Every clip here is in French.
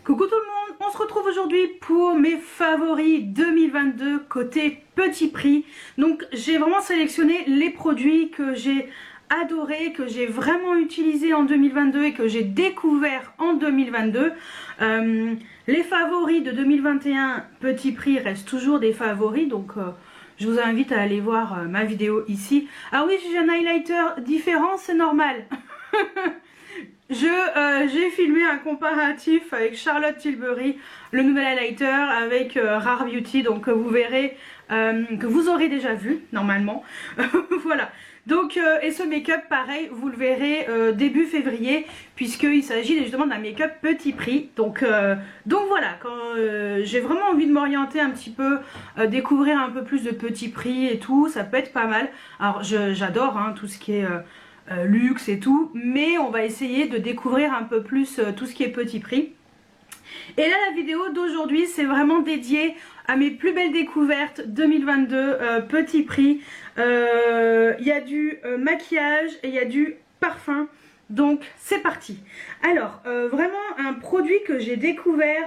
Coucou tout le monde, on se retrouve aujourd'hui pour mes favoris 2022 côté petit prix. Donc j'ai vraiment sélectionné les produits que j'ai adorés, que j'ai vraiment utilisés en 2022 et que j'ai découvert en 2022. Les favoris de 2021 petit prix restent toujours des favoris, donc je vous invite à aller voir ma vidéo ici. Ah oui, j'ai un highlighter différent, c'est normal. J'ai filmé un comparatif avec Charlotte Tilbury, le nouvel highlighter avec Rare Beauty, donc vous verrez, que vous aurez déjà vu normalement. Voilà, donc et ce make-up pareil, vous le verrez début février, puisqu'il s'agit justement d'un make-up petit prix. Donc voilà, quand j'ai vraiment envie de m'orienter un petit peu, découvrir un peu plus de petits prix et tout, ça peut être pas mal. Alors j'adore hein, tout ce qui est luxe et tout, mais on va essayer de découvrir un peu plus tout ce qui est petit prix. Et là la vidéo d'aujourd'hui c'est vraiment dédié à mes plus belles découvertes 2022 petit prix. Il y a du maquillage et il y a du parfum, donc c'est parti. Alors vraiment un produit que j'ai découvert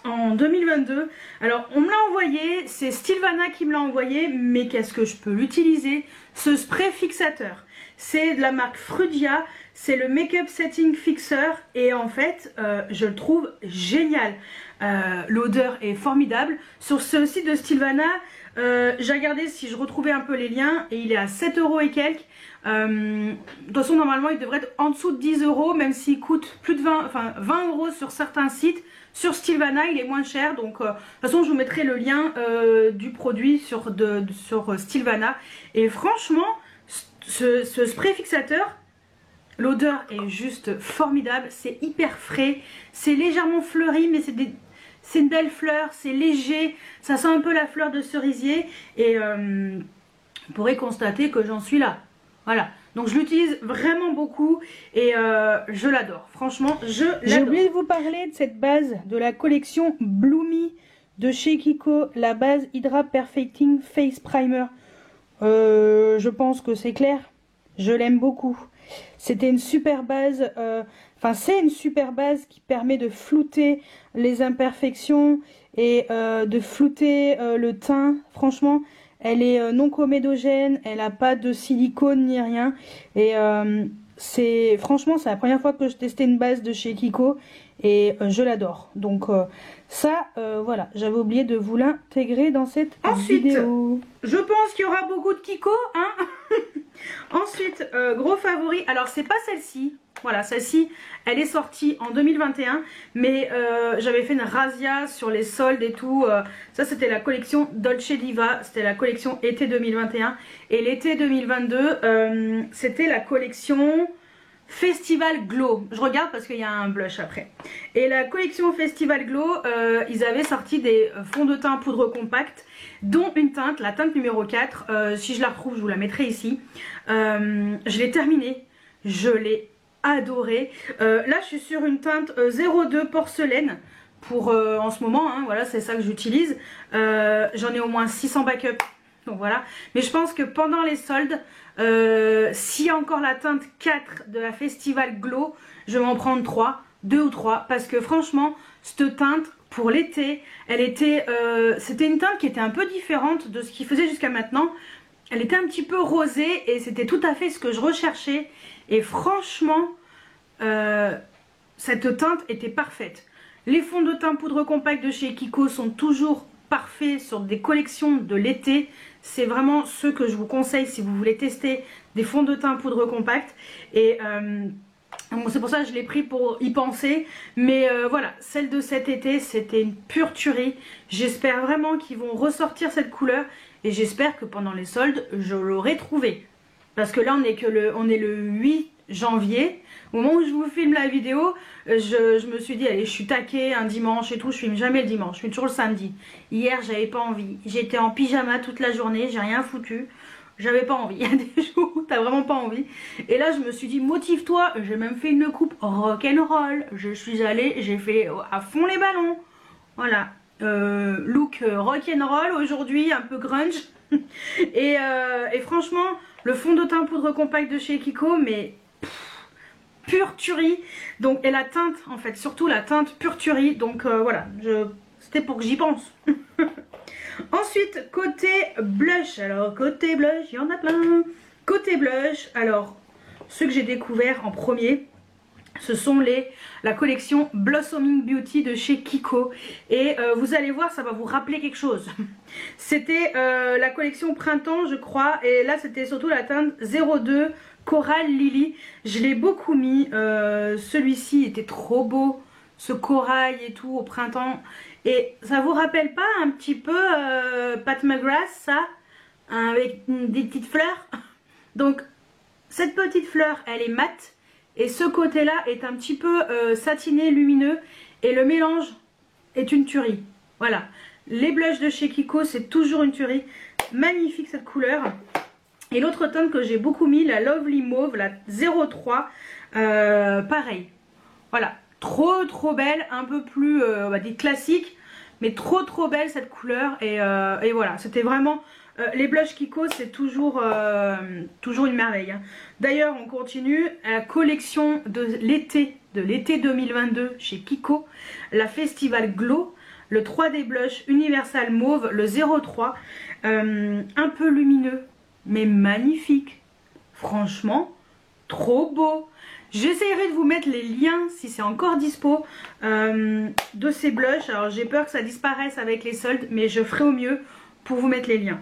en 2022, alors on me l'a envoyé, c'est Stilvana qui me l'a envoyé, mais qu'est-ce que je peux l'utiliser? Ce spray fixateur, c'est de la marque Frudia, c'est le Make-up Setting Fixer et en fait je le trouve génial. L'odeur est formidable. Sur ce site de Stilvana, j'ai regardé si je retrouvais un peu les liens et il est à 7 € et quelques. De toute façon normalement il devrait être en dessous de 10 €, même s'il coûte plus de 20 € sur certains sites. Sur Stilvana il est moins cher, donc de toute façon je vous mettrai le lien du produit sur Stilvana. Et franchement ce spray fixateur, l'odeur est juste formidable, c'est hyper frais, c'est légèrement fleuri mais c'est une belle fleur, c'est léger, ça sent un peu la fleur de cerisier et vous pourrez constater que j'en suis là. Voilà, donc je l'utilise vraiment beaucoup et je l'adore, franchement je l'adore. J'ai oublié de vous parler de cette base de la collection Bloomy de chez Kiko, la base Hydra Perfecting Face Primer. Je pense que c'est clair, je l'aime beaucoup. C'était une super base, c'est une super base qui permet de flouter les imperfections et de flouter le teint. Franchement, elle est non comédogène, elle n'a pas de silicone ni rien. Et franchement, c'est la première fois que je testais une base de chez Kiko et je l'adore. Donc voilà, j'avais oublié de vous l'intégrer dans cette vidéo. Je pense qu'il y aura beaucoup de Kiko, hein. Ensuite, gros favori, alors c'est pas celle-ci, voilà, celle-ci, elle est sortie en 2021, mais j'avais fait une razzia sur les soldes et tout, ça c'était la collection Dolce Diva, c'était la collection été 2021, et l'été 2022, c'était la collection Festival Glow. Je regarde parce qu'il y a un blush après. Et la collection Festival Glow, ils avaient sorti des fonds de teint poudre compacte, dont une teinte, la teinte numéro 4. Si je la retrouve, je vous la mettrai ici. Je l'ai terminée, je l'ai adorée. Là, je suis sur une teinte 02 porcelaine pour en ce moment. Hein, voilà, c'est ça que j'utilise. J'en ai au moins 600 backup. Donc voilà, mais je pense que pendant les soldes, s'il y a encore la teinte 4 de la Festival Glow, je vais en prendre 3, 2 ou 3, parce que franchement, cette teinte, pour l'été, c'était une teinte qui était un peu différente de ce qu'il faisait jusqu'à maintenant. Elle était un petit peu rosée et c'était tout à fait ce que je recherchais. Et franchement, cette teinte était parfaite. Les fonds de teint poudre compacte de chez Kiko sont toujours parfaits sur des collections de l'été. C'est vraiment ceux que je vous conseille si vous voulez tester des fonds de teint poudre compacte. Et c'est pour ça que je l'ai pris pour y penser. Mais voilà, celle de cet été, c'était une pure tuerie. J'espère vraiment qu'ils vont ressortir cette couleur. Et j'espère que pendant les soldes, je l'aurai trouvé. Parce que là, on est le 8 janvier. Au moment où je vous filme la vidéo, je me suis dit, allez, je suis taquée un dimanche et tout. Je filme jamais le dimanche, je filme toujours le samedi. Hier, j'avais pas envie. J'étais en pyjama toute la journée, j'ai rien foutu. J'avais pas envie. Il y a des jours où t'as vraiment pas envie. Et là, je me suis dit, motive-toi. J'ai même fait une coupe rock'n'roll. Je suis allée, j'ai fait à fond les ballons. Voilà. Look rock'n'roll aujourd'hui, un peu grunge. et franchement, le fond de teint poudre compacte de chez Kiko, mais pure tuerie. Donc, et la teinte en fait, surtout la teinte pure tuerie. Donc voilà, c'était pour que j'y pense. Ensuite, côté blush. Alors, côté blush, il y en a plein. Côté blush, alors, ceux que j'ai découvert en premier, ce sont la collection Blossoming Beauty de chez Kiko. Et vous allez voir, ça va vous rappeler quelque chose. C'était la collection Printemps, je crois. Et là, c'était surtout la teinte 02 Coral Lily. Je l'ai beaucoup mis. Celui-ci était trop beau. Ce corail et tout au printemps. Et ça vous rappelle pas un petit peu Pat McGrath, ça, avec des petites fleurs? Donc, cette petite fleur, elle est mate. Et ce côté-là est un petit peu satiné, lumineux. Et le mélange est une tuerie. Voilà. Les blushs de chez Kiko, c'est toujours une tuerie. Magnifique cette couleur. Et l'autre teinte que j'ai beaucoup mis, la Lovely Mauve, la 03. Pareil. Voilà. Trop belle. Un peu plus, on va dire classique. Mais trop belle cette couleur. Et voilà. C'était vraiment... les blushs Kiko, c'est toujours une merveille. Hein. D'ailleurs, on continue la collection de l'été 2022 chez Kiko, la Festival Glow, le 3D blush Universal Mauve, le 03, un peu lumineux, mais magnifique. Franchement, trop beau. J'essaierai de vous mettre les liens, si c'est encore dispo, de ces blushs. Alors, j'ai peur que ça disparaisse avec les soldes, mais je ferai au mieux pour vous mettre les liens.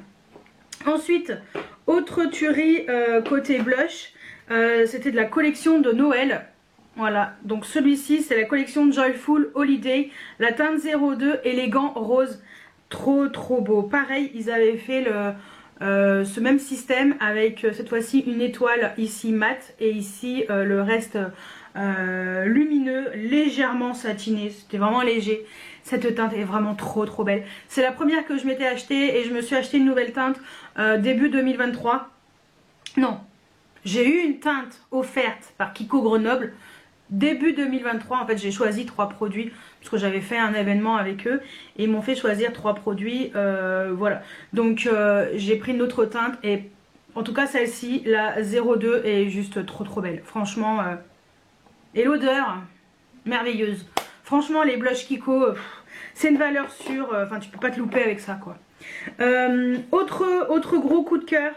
Ensuite, autre tuerie côté blush, c'était de la collection de Noël. Voilà, donc celui-ci c'est la collection Joyful Holiday, la teinte 02 élégant rose. Trop beau. Pareil, ils avaient fait ce même système avec cette fois-ci une étoile ici mat et ici le reste lumineux, légèrement satiné. C'était vraiment léger. Cette teinte est vraiment trop belle. C'est la première que je m'étais achetée et je me suis acheté une nouvelle teinte début 2023. Non, j'ai eu une teinte offerte par Kiko Grenoble début 2023. En fait, j'ai choisi 3 produits parce que j'avais fait un événement avec eux et ils m'ont fait choisir 3 produits. Voilà, donc j'ai pris une autre teinte et en tout cas celle-ci, la 02, est juste trop belle. Franchement, et l'odeur, merveilleuse. Franchement, les blushs Kiko, c'est une valeur sûre. Enfin, tu peux pas te louper avec ça, quoi. Autre gros coup de cœur,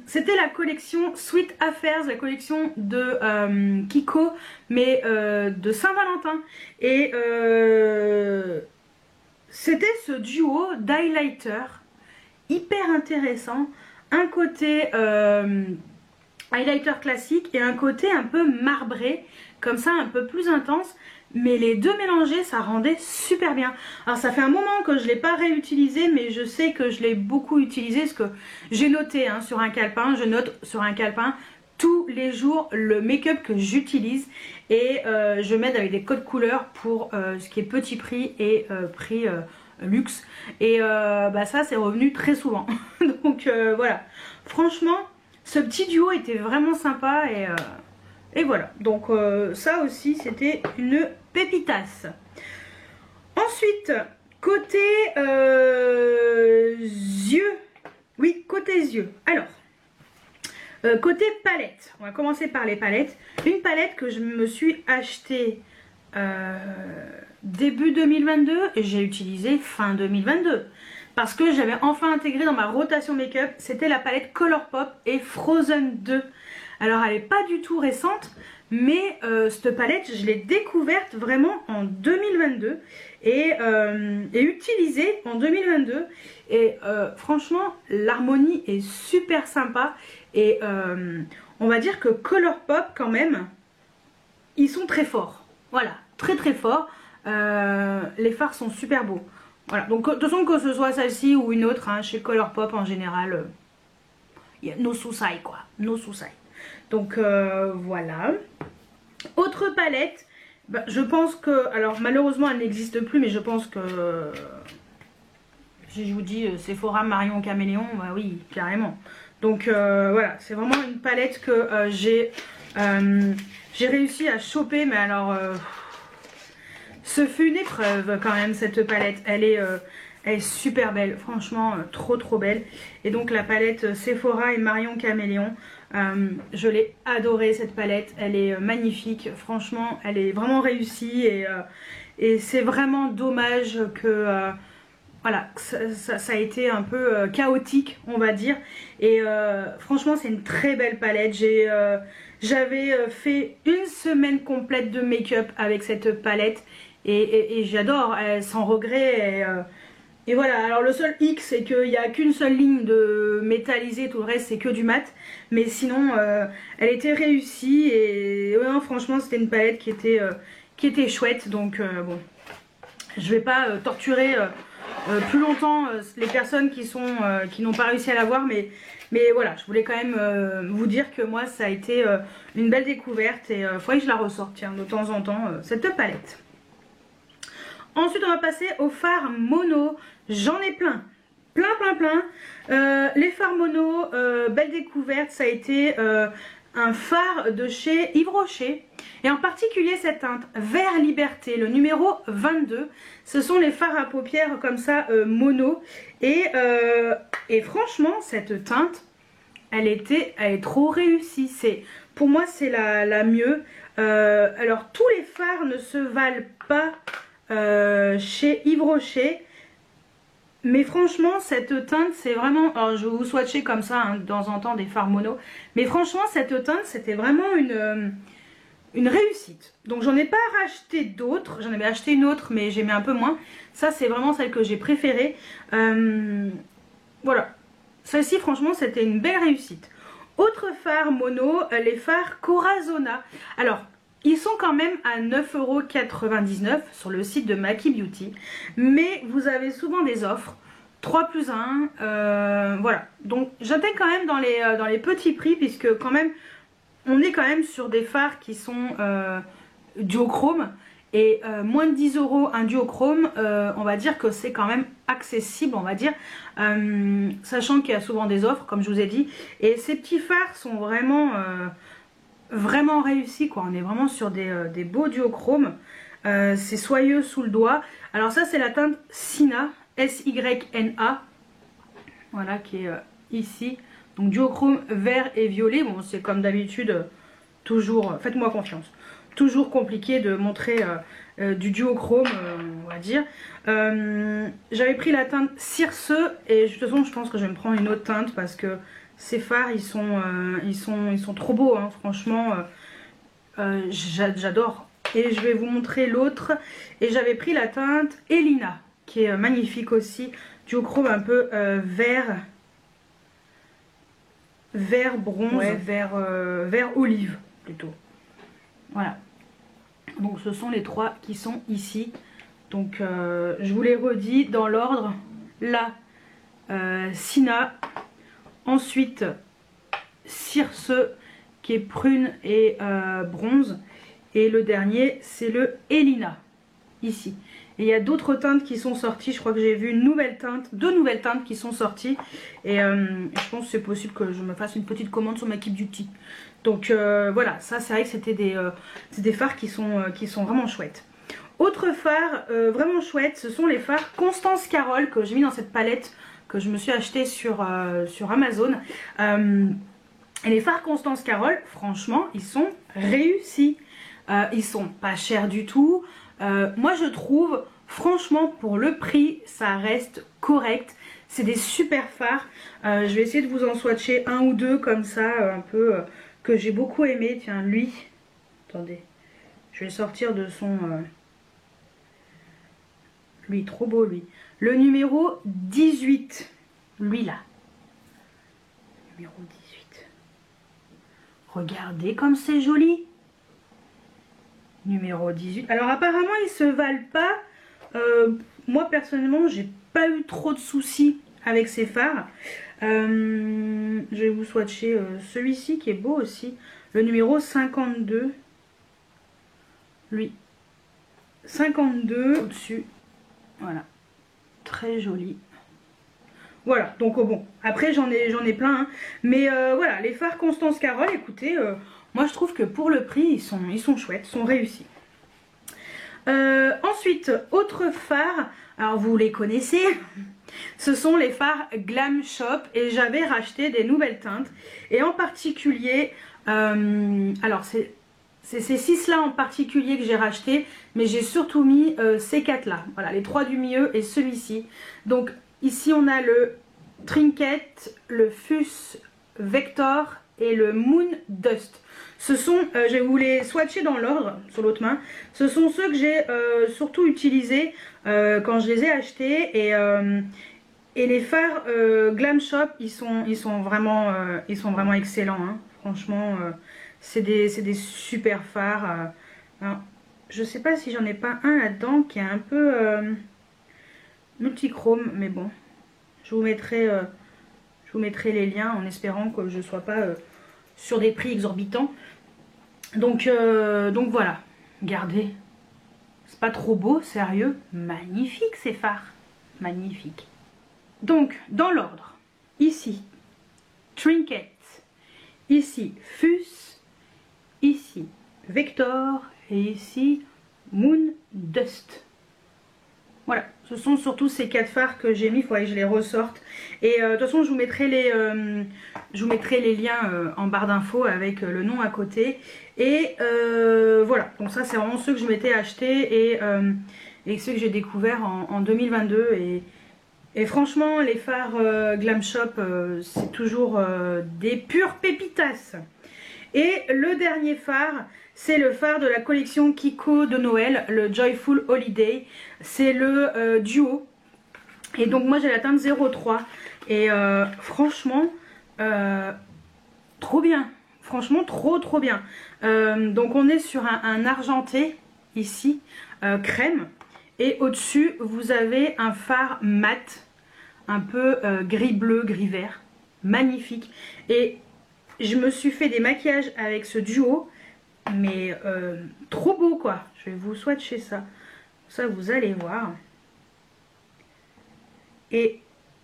c'était la collection Sweet Affairs, la collection de Kiko, mais de Saint-Valentin. Et c'était ce duo d'highlighter hyper intéressant. Un côté highlighter classique et un côté un peu marbré, comme ça, un peu plus intense. Mais les deux mélangés, ça rendait super bien. Alors ça fait un moment que je ne l'ai pas réutilisé, mais je sais que je l'ai beaucoup utilisé parce que j'ai noté hein, sur un calepin, je note sur un calepin tous les jours le make-up que j'utilise. Et je m'aide avec des codes couleurs pour ce qui est petit prix et prix luxe. Et ça c'est revenu très souvent. Donc voilà, franchement ce petit duo était vraiment sympa et voilà, donc ça aussi c'était une pépitasse. Ensuite, côté yeux, oui, côté yeux. Alors, côté palette, on va commencer par les palettes. Une palette que je me suis achetée début 2022 et j'ai utilisé fin 2022. Parce que j'avais enfin intégré dans ma rotation make-up, c'était la palette Colourpop et Frozen 2. Alors elle n'est pas du tout récente, mais cette palette je l'ai découverte vraiment en 2022 et utilisée en 2022. Et franchement l'harmonie est super sympa et on va dire que Colourpop quand même, ils sont très forts. Voilà, très forts. Les fards sont super beaux. Voilà, donc de toute façon que ce soit celle-ci ou une autre, hein, chez Colourpop en général, il y a no soucis quoi, no soucis. Donc voilà. Autre palette, je pense que, alors malheureusement elle n'existe plus, mais je pense que, si je vous dis Sephora Marion Caméléon, bah oui, carrément. Donc voilà, c'est vraiment une palette que j'ai réussi à choper, mais alors... ce fut une épreuve quand même cette palette, elle Elle est super belle, franchement trop belle. Et donc la palette Sephora et Marion Caméléon, je l'ai adorée cette palette, elle est magnifique, franchement elle est vraiment réussie et c'est vraiment dommage que voilà, ça a été un peu chaotique on va dire. Et franchement c'est une très belle palette. J'avais fait une semaine complète de make-up avec cette palette et j'adore, sans regret. Et voilà, alors le seul hic c'est qu'il n'y a qu'une seule ligne de métallisé, tout le reste c'est que du mat. Mais sinon elle était réussie et ouais, non, franchement c'était une palette qui était chouette. Donc bon, je vais pas torturer plus longtemps les personnes qui n'ont pas réussi à l'avoir, mais voilà, je voulais quand même vous dire que moi ça a été une belle découverte et il faudrait que je la ressorte tiens, de temps en temps cette palette. Ensuite on va passer aux fards mono. J'en ai plein. Les fards mono, belle découverte, ça a été un fard de chez Yves Rocher. Et en particulier cette teinte Vert Liberté, le numéro 22. Ce sont les fards à paupières comme ça mono. Et franchement cette teinte, elle est trop réussie. Pour moi c'est la mieux. Alors tous les fards ne se valent pas chez Yves Rocher, mais franchement cette teinte c'est vraiment, alors je vais vous swatcher comme ça hein, de temps en temps des fards mono, mais franchement cette teinte c'était vraiment une réussite. Donc j'en ai pas racheté d'autres, j'en avais acheté une autre mais j'aimais un peu moins. Ça c'est vraiment celle que j'ai préférée. Voilà, celle-ci franchement c'était une belle réussite. Autre fard mono, les fards Corazona. Alors ils sont quand même à 9,99 € sur le site de Maki Beauty. Mais vous avez souvent des offres. 3 plus 1. Voilà. Donc j'intègre quand même dans les petits prix. Puisque quand même, on est quand même sur des fards qui sont duochrome. Et moins de 10 € un duochrome. On va dire que c'est quand même accessible. On va dire. Sachant qu'il y a souvent des offres comme je vous ai dit. Et ces petits fards sont vraiment réussi quoi. On est vraiment sur des beaux duochromes. C'est soyeux sous le doigt. Alors ça c'est la teinte Syna, S-Y-N-A, voilà, qui est ici. Donc duochrome vert et violet. Bon c'est comme d'habitude toujours, faites-moi confiance, toujours compliqué de montrer du duochrome on va dire. J'avais pris la teinte Circe et de toute façon je pense que je vais me prendre une autre teinte parce que ces fards ils sont trop beaux hein, franchement j'adore. Et je vais vous montrer l'autre. Et j'avais pris la teinte Elina qui est magnifique aussi, duochrome un peu vert bronze, ouais, vert olive plutôt. Voilà, donc ce sont les trois qui sont ici. Donc je vous les redis dans l'ordre. Là Syna, ensuite Circe qui est prune et bronze, et le dernier c'est le Elina ici. Et il y a d'autres teintes qui sont sorties, je crois que j'ai vu deux nouvelles teintes qui sont sorties, et je pense que c'est possible que je me fasse une petite commande sur Maki Beauty. Donc voilà, ça c'est vrai que c'était des fards qui sont vraiment chouettes. Autre phare vraiment chouette, ce sont les fards Constance Carole que j'ai mis dans cette palette que je me suis acheté sur Amazon. Et les fards Constance Carole, franchement, ils sont réussis. Ils sont pas chers du tout. Moi, je trouve, franchement, pour le prix, ça reste correct. C'est des super fards. Je vais essayer de vous en swatcher un ou deux comme ça, un peu, que j'ai beaucoup aimé. Tiens, lui, attendez, je vais sortir de son... Lui, trop beau, lui. Le numéro 18. Lui, là. Numéro 18. Regardez comme c'est joli. Numéro 18. Alors, apparemment, ils se valent pas. Moi, personnellement, j'ai pas eu trop de soucis avec ces fards. Je vais vous swatcher celui-ci qui est beau aussi. Le numéro 52. Lui. 52 au-dessus. Voilà, très joli. Voilà, donc bon, après j'en ai plein, hein. Mais voilà, les fards Constance Carole, écoutez, moi je trouve que pour le prix, ils sont chouettes, sont réussis. Ensuite, autre phare, alors vous les connaissez, ce sont les fards Glam Shop et j'avais racheté des nouvelles teintes et en particulier, alors c'est ces 6 là en particulier que j'ai racheté, mais j'ai surtout mis ces 4 là, voilà, les 3 du milieu et celui-ci. Donc ici on a le Trinket, le Fus Vector et le Moon Dust. Ce sont, je vais vous les swatcher dans l'ordre sur l'autre main, ce sont ceux que j'ai surtout utilisés quand je les ai achetés et les fards Glam Shop ils sont vraiment excellents, hein. Franchement c'est des super fards. Alors, je sais pas si j'en ai pas un là-dedans qui est un peu multichrome, mais bon, je vous mettrai les liens en espérant que je ne sois pas sur des prix exorbitants. Donc voilà, regardez, c'est pas trop beau, sérieux, magnifique ces fards, magnifique. Donc dans l'ordre, ici Trinket, ici Fus, ici Vector et ici Moon Dust. Voilà, ce sont surtout ces 4 fards que j'ai mis, il faudrait que je les ressorte. Et de toute façon, je vous mettrai les liens en barre d'infos avec le nom à côté. Et voilà, donc ça c'est vraiment ceux que je m'étais acheté et ceux que j'ai découverts en 2022. Et franchement, les fards Glam Shop, c'est toujours des pures pépitas. Et le dernier phare, c'est le phare de la collection Kiko de Noël, le Joyful Holiday. C'est le duo. Et donc moi j'ai la teinte 03. Et franchement, trop bien. Franchement, trop bien. Donc on est sur un argenté, ici, crème. Et au-dessus, vous avez un phare mat, un peu gris-bleu, gris-vert. Magnifique. Et je me suis fait des maquillages avec ce duo, mais trop beau quoi. Je vais vous swatcher ça. Ça vous allez voir. Et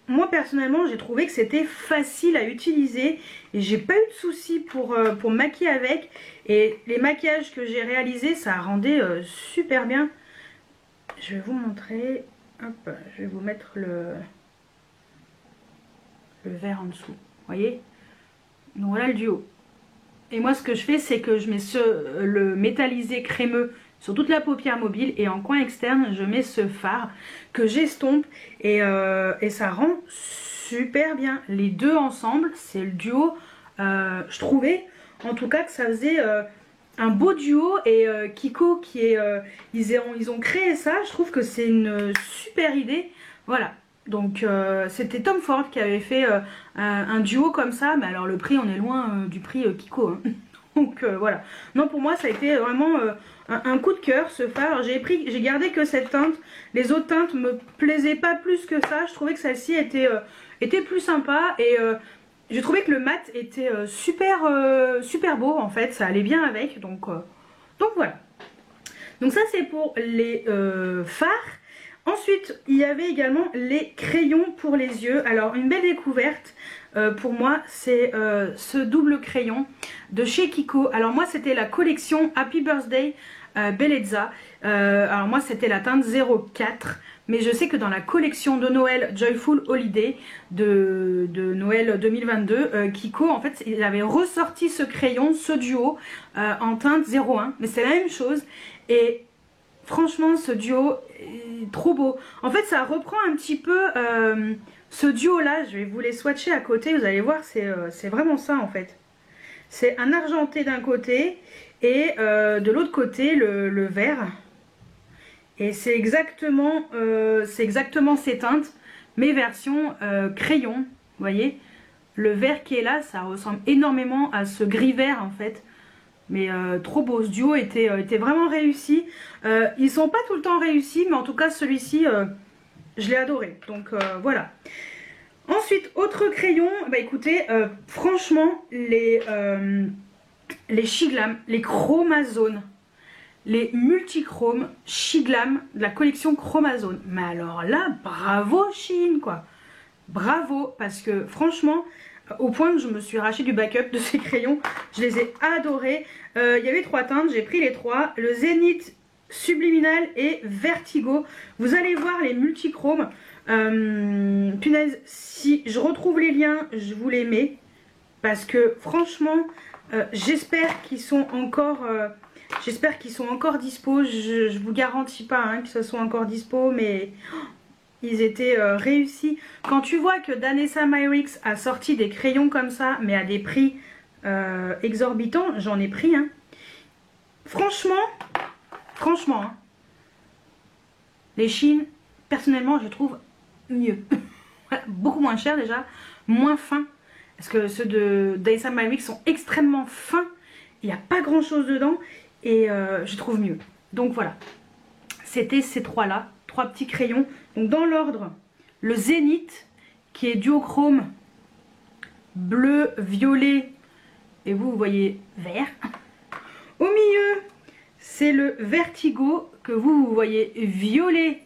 moi personnellement j'ai trouvé que c'était facile à utiliser et j'ai pas eu de soucis pour maquiller avec. Et les maquillages que j'ai réalisés, ça rendait super bien. Je vais vous montrer. Hop, je vais vous mettre le vert en dessous. Vous voyez? Donc voilà le duo. Et moi ce que je fais, c'est que je mets le métallisé crémeux sur toute la paupière mobile et en coin externe je mets ce phare que j'estompe et ça rend super bien. Les deux ensemble, c'est le duo. Je trouvais en tout cas que ça faisait un beau duo et Kiko ils ont créé ça. Je trouve que c'est une super idée. Voilà. Donc c'était Tom Ford qui avait fait un duo comme ça, mais alors le prix on est loin du prix Kiko, hein. Donc voilà, non pour moi ça a été vraiment un coup de cœur ce phare. J'ai gardé que cette teinte, les autres teintes me plaisaient pas plus que ça. Je trouvais que celle-ci était plus sympa et j'ai trouvé que le mat était super beau en fait, ça allait bien avec, donc voilà. Donc ça c'est pour les fards. Ensuite, il y avait également les crayons pour les yeux. Alors, une belle découverte pour moi, c'est ce double crayon de chez Kiko. Alors moi, c'était la collection Happy Birthday Bellezza. Alors moi, c'était la teinte 04. Mais je sais que dans la collection de Noël Joyful Holiday de Noël 2022, Kiko, en fait, il avait ressorti ce crayon, ce duo, en teinte 01. Mais c'est la même chose. Et franchement, ce duo est trop beau. En fait, ça reprend un petit peu ce duo-là. Je vais vous les swatcher à côté. Vous allez voir, c'est vraiment ça, en fait. C'est un argenté d'un côté et de l'autre côté, le vert. Et c'est exactement ces teintes, mais version crayon. Vous voyez, le vert qui est là, ça ressemble énormément à ce gris-vert, en fait. Mais trop beau, ce duo était vraiment réussi. Ils sont pas tout le temps réussis, mais en tout cas celui-ci, je l'ai adoré. Donc voilà. Ensuite, autre crayon, bah écoutez, franchement, les Shiglam, les Chromazone, les multichromes Shiglam de la collection Chromazone. Mais alors là, bravo Shein quoi. Bravo, parce que franchement, au point que je me suis arraché du backup de ces crayons, je les ai adorés. Il y avait 3 teintes, j'ai pris les 3. Le Zénith Subliminal et Vertigo. Vous allez voir les multichromes. Punaise, si je retrouve les liens, je vous les mets. Parce que franchement, j'espère qu'ils sont encore... dispo. Je vous garantis pas hein, que ce soit encore dispo, mais ils étaient réussis. Quand tu vois que Danessa Myricks a sorti des crayons comme ça, mais à des prix exorbitants, j'en ai pris. Hein. Franchement, hein, les Chines, personnellement, je trouve mieux. Beaucoup moins cher déjà, moins fin. Parce que ceux de Danessa Myricks sont extrêmement fins. Il n'y a pas grand chose dedans. Et je trouve mieux. Donc voilà. C'était ces trois-là. 3 petits crayons. Donc dans l'ordre, le Zénith, qui est duochrome bleu, violet. Et vous voyez vert. Au milieu, c'est le Vertigo, que vous voyez violet.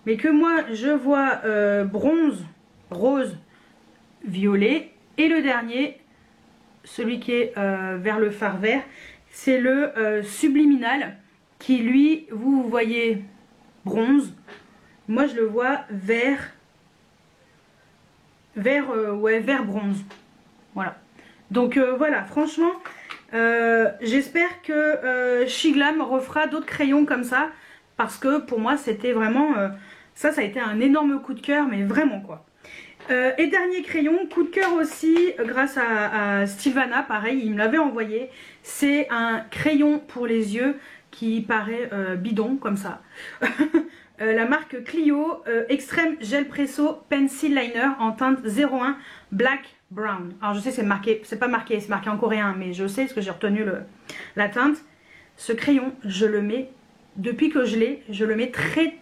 Mais que moi, je vois bronze, rose, violet. Et le dernier, celui qui est vers le phare vert, c'est le Subliminal qui lui, vous voyez bronze. Moi je le vois vert bronze. Voilà. Donc voilà, franchement, j'espère que Shiglam refera d'autres crayons comme ça. Parce que pour moi c'était vraiment, ça a été un énorme coup de cœur, mais vraiment quoi. Et dernier crayon, coup de cœur aussi grâce à Sylvana, pareil, il me l'avait envoyé. C'est un crayon pour les yeux qui paraît bidon comme ça. La marque Clio Extreme Gel Presso Pencil Liner en teinte 01 Black Brown. Alors je sais c'est marqué, c'est pas marqué, c'est marqué en coréen, mais je sais parce que j'ai retenu la teinte. Ce crayon, je le mets, depuis que je l'ai, je le mets très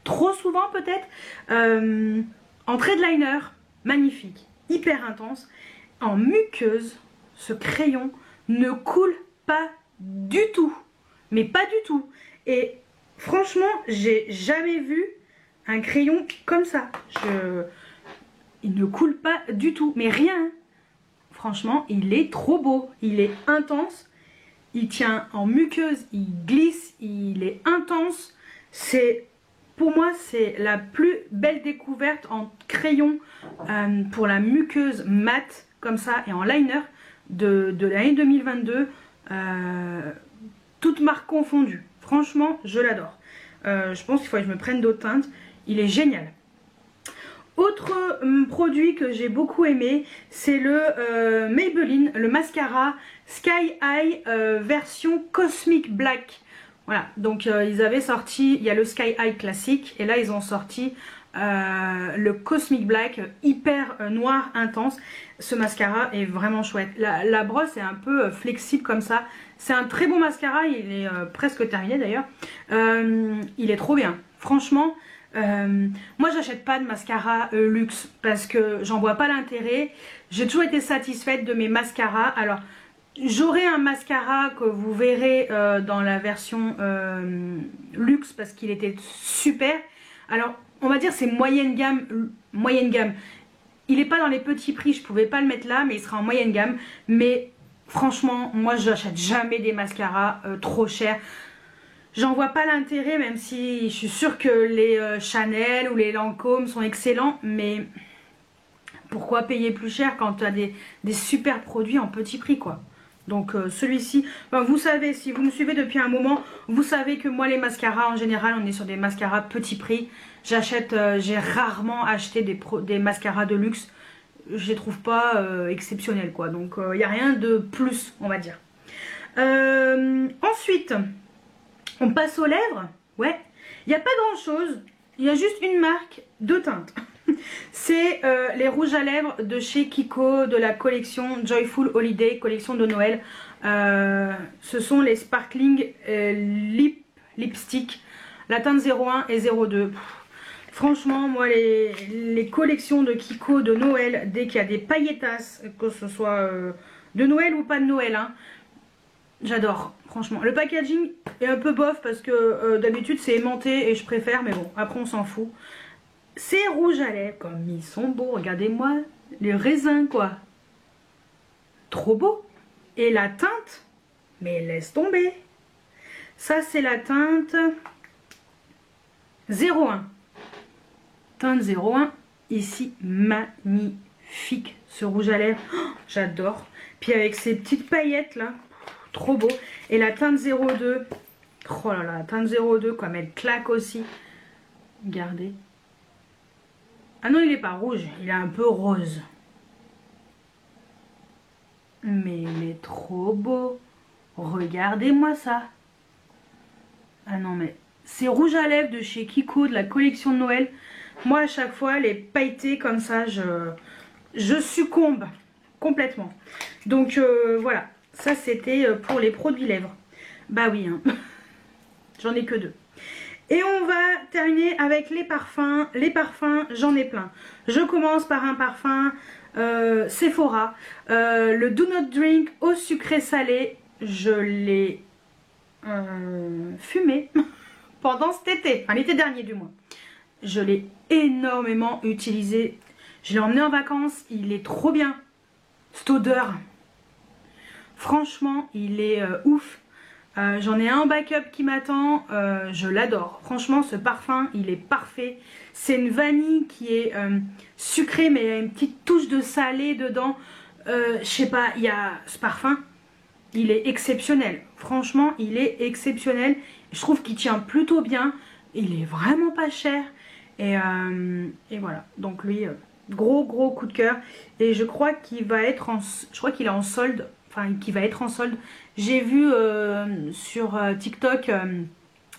trop souvent peut-être, en trait de liner, magnifique, hyper intense, en muqueuse, ce crayon ne coule pas du tout, mais pas du tout, et franchement j'ai jamais vu un crayon comme ça, il ne coule pas du tout, mais rien, franchement il est trop beau, il est intense, il tient en muqueuse, il glisse, il est intense, c'est... Pour moi, c'est la plus belle découverte en crayon pour la muqueuse mat, comme ça, et en liner de l'année 2022, toutes marques confondues. Franchement, je l'adore. Je pense qu'il faut que je me prenne d'autres teintes. Il est génial. Autre produit que j'ai beaucoup aimé, c'est le Maybelline, le mascara Sky High version Cosmic Black. Voilà, donc ils avaient sorti, il y a le Sky High classique et là ils ont sorti le Cosmic Black hyper noir intense. Ce mascara est vraiment chouette. La brosse est un peu flexible comme ça. C'est un très bon mascara, il est presque terminé d'ailleurs. Il est trop bien, franchement. Moi j'achète pas de mascara luxe parce que j'en vois pas l'intérêt. J'ai toujours été satisfaite de mes mascaras. Alors j'aurai un mascara que vous verrez dans la version luxe parce qu'il était super. Alors on va dire c'est moyenne gamme, Il n'est pas dans les petits prix, je pouvais pas le mettre là, mais il sera en moyenne gamme. Mais franchement, moi j'achète jamais des mascaras trop chers. J'en vois pas l'intérêt, même si je suis sûre que les Chanel ou les Lancôme sont excellents, mais pourquoi payer plus cher quand tu as des super produits en petit prix quoi. Donc celui-ci, ben, vous savez, si vous me suivez depuis un moment, vous savez que moi les mascaras en général, on est sur des mascaras petit prix. J'achète, j'ai rarement acheté des mascaras de luxe. Je les trouve pas exceptionnels quoi. Donc il n'y a rien de plus, on va dire. Ensuite, on passe aux lèvres. Ouais, il n'y a pas grand chose. Il y a juste une marque de teinte. C'est les rouges à lèvres de chez Kiko, de la collection Joyful Holiday, collection de Noël. Ce sont les Sparkling Lipstick, la teinte 01 et 02. Franchement, moi, les collections de Kiko de Noël, dès qu'il y a des pailletasses, que ce soit de Noël ou pas de Noël, hein, j'adore, franchement. Le packaging est un peu bof parce que d'habitude c'est aimanté et je préfère, mais bon, après on s'en fout. Ces rouges à lèvres, comme ils sont beaux, regardez-moi les raisins quoi. Trop beau. Et la teinte, mais laisse tomber. Ça c'est la teinte 01. Teinte 01. Ici, magnifique ce rouge à lèvres. Oh, j'adore. Puis avec ces petites paillettes là. Trop beau. Et la teinte 02. Oh là là, la teinte 02 comme elle claque aussi. Regardez. Ah non, il n'est pas rouge. Il est un peu rose. Mais il est trop beau. Regardez-moi ça. Ah non mais c'est rouge à lèvres de chez Kiko, de la collection de Noël. Moi à chaque fois les pailletés comme ça je succombe complètement. Donc voilà, ça c'était pour les produits lèvres. Bah oui hein. J'en ai que 2. Et on va terminer avec les parfums. Les parfums j'en ai plein. Je commence par un parfum Sephora, le Do Not Drink au sucré salé. Je l'ai fumé pendant cet été, enfin l'été dernier du moins. Je l'ai énormément utilisé. Je l'ai emmené en vacances, il est trop bien. Cette odeur, franchement, il est ouf. J'en ai un en backup qui m'attend, je l'adore. Franchement, ce parfum, il est parfait. C'est une vanille qui est sucrée, mais il y a une petite touche de salé dedans. Je sais pas, il y a ce parfum. Il est exceptionnel, franchement il est exceptionnel, je trouve qu'il tient plutôt bien, il est vraiment pas cher et voilà, donc lui gros coup de cœur et je crois qu'il va être qu'il est en solde, enfin qu'il va être en solde. J'ai vu sur TikTok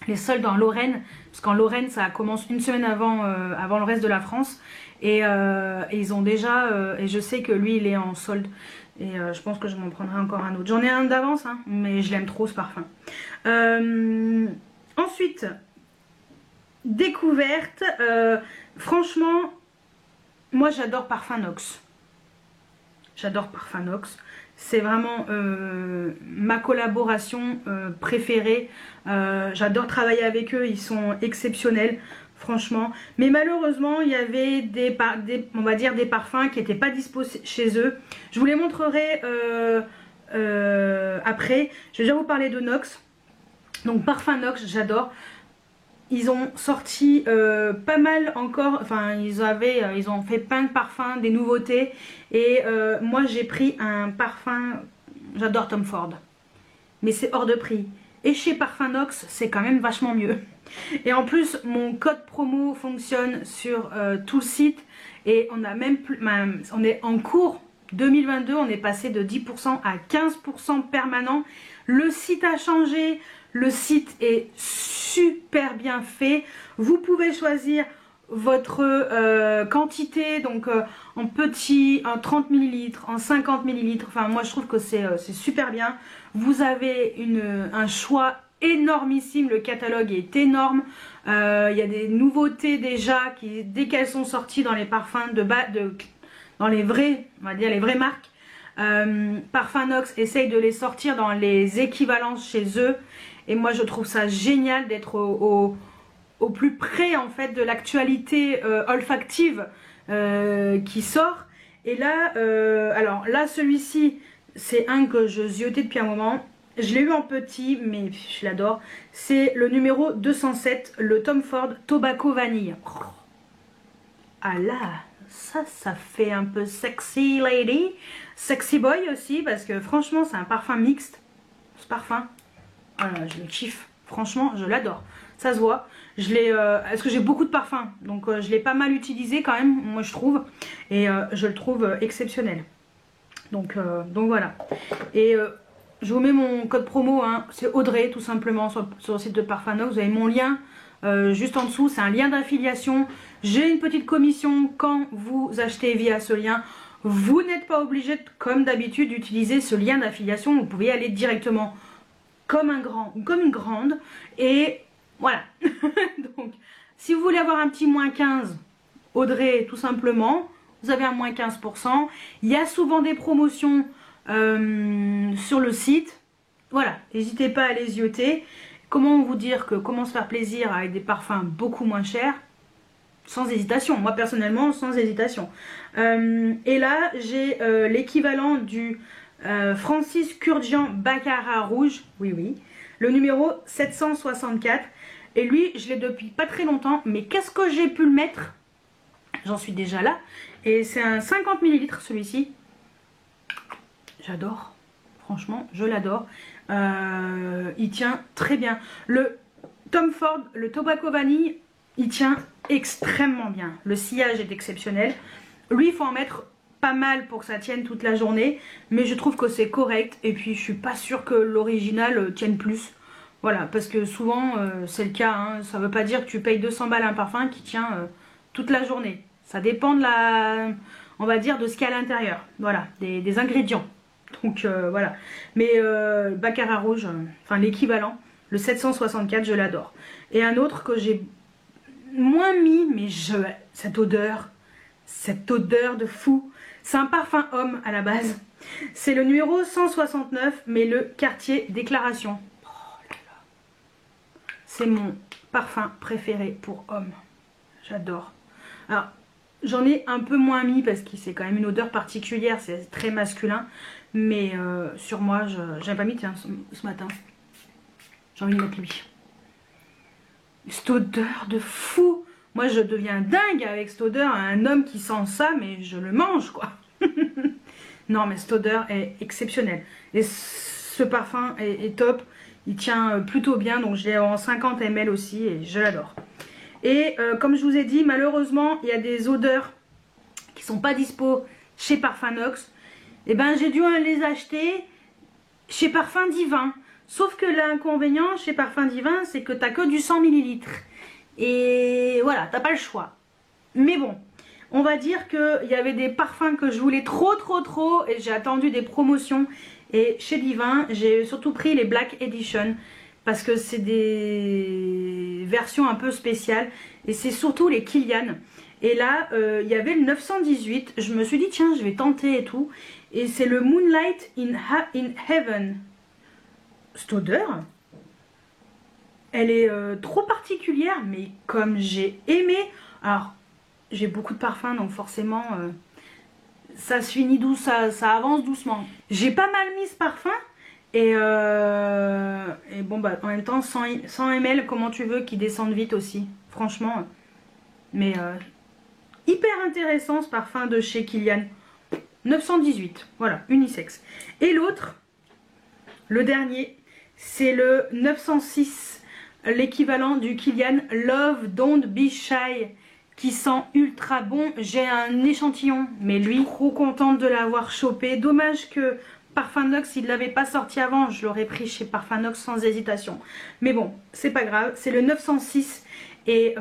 les soldes en Lorraine, parce qu'en Lorraine ça commence une semaine avant le reste de la France et ils ont déjà, et je sais que lui il est en solde. Et je pense que je m'en prendrai encore un autre. J'en ai un d'avance, hein, mais je l'aime trop ce parfum. Ensuite, découverte. Franchement, moi j'adore Parfum Nox. J'adore Parfum Nox. C'est vraiment ma collaboration préférée. J'adore travailler avec eux, ils sont exceptionnels. Franchement, mais malheureusement il y avait on va dire des parfums qui n'étaient pas dispo chez eux. Je vous les montrerai après. Je vais déjà vous parler de Nox. Donc Parfum Nox, j'adore. Ils ont sorti pas mal encore, enfin ils ont fait plein de parfums, des nouveautés. Et moi j'ai pris un parfum, j'adore Tom Ford, mais c'est hors de prix. Et chez Parfum Nox c'est quand même vachement mieux. Et en plus mon code promo fonctionne sur tout le site. Et on a même plus, on est en cours 2022, on est passé de 10% à 15% permanent. Le site a changé, le site est super bien fait. Vous pouvez choisir votre quantité, donc en petit, en 30 ml, en 50 ml. Enfin moi je trouve que c'est super bien. Vous avez un choix énormissime, le catalogue est énorme. Il y a des nouveautés déjà qui, dès qu'elles sont sorties dans les parfums dans les vrais, on va dire les vraies marques, Parfum Nox essaye de les sortir dans les équivalences chez eux. Et moi je trouve ça génial d'être au plus près en fait de l'actualité olfactive qui sort. Et là, alors là celui-ci c'est un que je ziotais depuis un moment. Je l'ai eu en petit, mais je l'adore. C'est le numéro 207, le Tom Ford Tobacco Vanille. Oh. Ah là, ça fait un peu sexy lady. Sexy boy aussi, parce que franchement, c'est un parfum mixte. Ce parfum, oh là, je le kiffe. Franchement, je l'adore. Ça se voit. Parce que j'ai beaucoup de parfums, donc je l'ai pas mal utilisé quand même, moi je trouve. Et je le trouve exceptionnel. Donc voilà. Et... je vous mets mon code promo, hein, c'est Audrey tout simplement sur le site de Parfum Nox. Vous avez mon lien juste en dessous, c'est un lien d'affiliation. J'ai une petite commission quand vous achetez via ce lien. Vous n'êtes pas obligé, comme d'habitude, d'utiliser ce lien d'affiliation. Vous pouvez aller directement comme un grand ou comme une grande. Et voilà. Donc, si vous voulez avoir un petit moins 15, Audrey tout simplement, vous avez un moins 15%. Il y a souvent des promotions sur le site. Voilà, n'hésitez pas à les zioter. Comment vous dire comment se faire plaisir avec des parfums beaucoup moins chers? Sans hésitation, moi personnellement sans hésitation. Et là j'ai l'équivalent du Francis Kurkdjian Baccarat rouge. Oui, le numéro 764. Et lui, je l'ai depuis pas très longtemps, mais qu'est-ce que j'ai pu le mettre? J'en suis déjà là. Et c'est un 50 ml celui-ci. J'adore. Franchement, je l'adore. Il tient très bien. Le Tom Ford, le Tobacco Vanille, il tient extrêmement bien. Le sillage est exceptionnel. Lui, il faut en mettre pas mal pour que ça tienne toute la journée. Mais je trouve que c'est correct. Et puis, je suis pas sûre que l'original tienne plus. Voilà, parce que souvent, c'est le cas. Hein. Ça veut pas dire que tu payes 200 balles un parfum qui tient toute la journée. Ça dépend de la... on va dire de ce qu'il y a à l'intérieur. Voilà, des ingrédients. Donc voilà. Mais Baccarat rouge, enfin l'équivalent, le 764, je l'adore. Et un autre que j'ai moins mis, mais cette odeur de fou. C'est un parfum homme à la base. C'est le numéro 169, mais le Cartier Déclaration. C'est mon parfum préféré pour homme. J'adore. Alors, j'en ai un peu moins mis parce que c'est quand même une odeur particulière. C'est très masculin. Mais sur moi, j'avais pas mis, tiens, ce matin. J'ai envie de mettre lui. Cette odeur de fou. Moi, je deviens dingue avec cette odeur. Un homme qui sent ça, mais je le mange, quoi. Non, mais cette odeur est exceptionnelle. Et ce parfum est top. Il tient plutôt bien, donc je l'ai en 50 ml aussi et je l'adore. Et comme je vous ai dit, malheureusement, il y a des odeurs qui sont pas dispo chez Parfumnox. Et ben j'ai dû les acheter chez Parfum Divin. Sauf que l'inconvénient chez Parfum Divin, c'est que t'as que du 100 ml. Et voilà, t'as pas le choix. Mais bon, on va dire qu'il y avait des parfums que je voulais trop et j'ai attendu des promotions. Et chez Divin, j'ai surtout pris les Black Edition parce que c'est des versions un peu spéciales. Et c'est surtout les Kilian. Et là, il y avait le 918. Je me suis dit, tiens, je vais tenter et tout. Et c'est le Moonlight in Heaven. Cette odeur, elle est trop particulière, mais comme j'ai aimé. Alors, j'ai beaucoup de parfums, donc forcément... ça se finit doux, ça avance doucement. J'ai pas mal mis ce parfum et bon bah en même temps 100 ml, comment tu veux qu'il descende vite aussi, franchement. Mais hyper intéressant ce parfum de chez Kilian. 918, voilà, unisexe. Et l'autre, le dernier, c'est le 906, l'équivalent du Kilian Love Don't Be Shy, qui sent ultra bon. J'ai un échantillon, mais lui, trop contente de l'avoir chopé. Dommage que Parfumnox, il ne l'avait pas sorti avant. Je l'aurais pris chez Parfumnox sans hésitation. Mais bon, c'est pas grave. C'est le 906 et...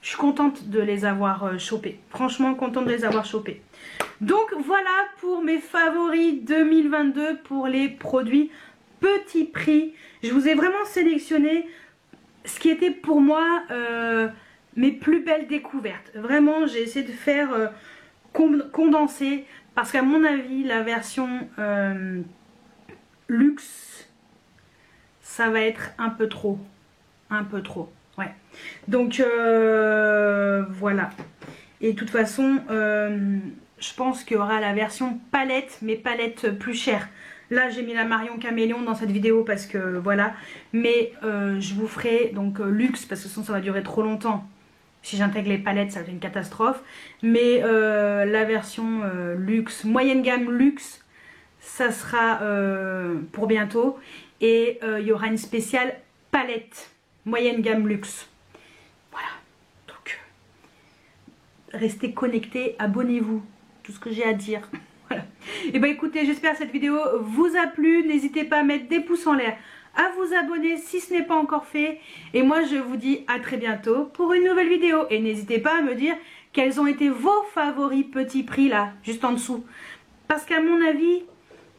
je suis contente de les avoir chopés. Franchement, contente de les avoir chopés. Donc voilà pour mes favoris 2022 pour les produits petit prix. Je vous ai vraiment sélectionné ce qui était pour moi mes plus belles découvertes. Vraiment, j'ai essayé de faire condenser parce qu'à mon avis, la version luxe, ça va être un peu trop. Un peu trop, ouais. Donc, voilà. Et de toute façon, je pense qu'il y aura la version palette, mais palette plus chère. Là j'ai mis la Marion Caméléon dans cette vidéo parce que voilà. Mais je vous ferai donc luxe parce que sinon ça va durer trop longtemps. Si j'intègre les palettes ça va être une catastrophe. Mais la version luxe, moyenne gamme luxe, ça sera pour bientôt. Et il y aura une spéciale palette moyenne gamme luxe. Voilà. Donc restez connectés, abonnez-vous. Tout ce que j'ai à dire. Voilà. Et bah écoutez, j'espère que cette vidéo vous a plu. N'hésitez pas à mettre des pouces en l'air, à vous abonner si ce n'est pas encore fait. Et moi je vous dis à très bientôt pour une nouvelle vidéo. Et n'hésitez pas à me dire quels ont été vos favoris petits prix là, juste en dessous. Parce qu'à mon avis,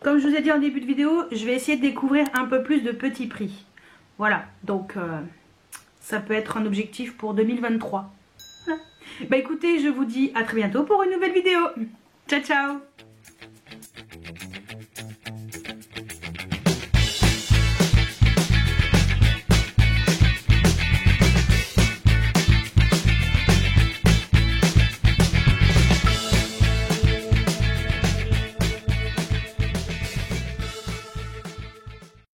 comme je vous ai dit en début de vidéo, je vais essayer de découvrir un peu plus de petits prix. Voilà, donc ça peut être un objectif pour 2023. Voilà. Bah écoutez, je vous dis à très bientôt pour une nouvelle vidéo. Ciao ciao.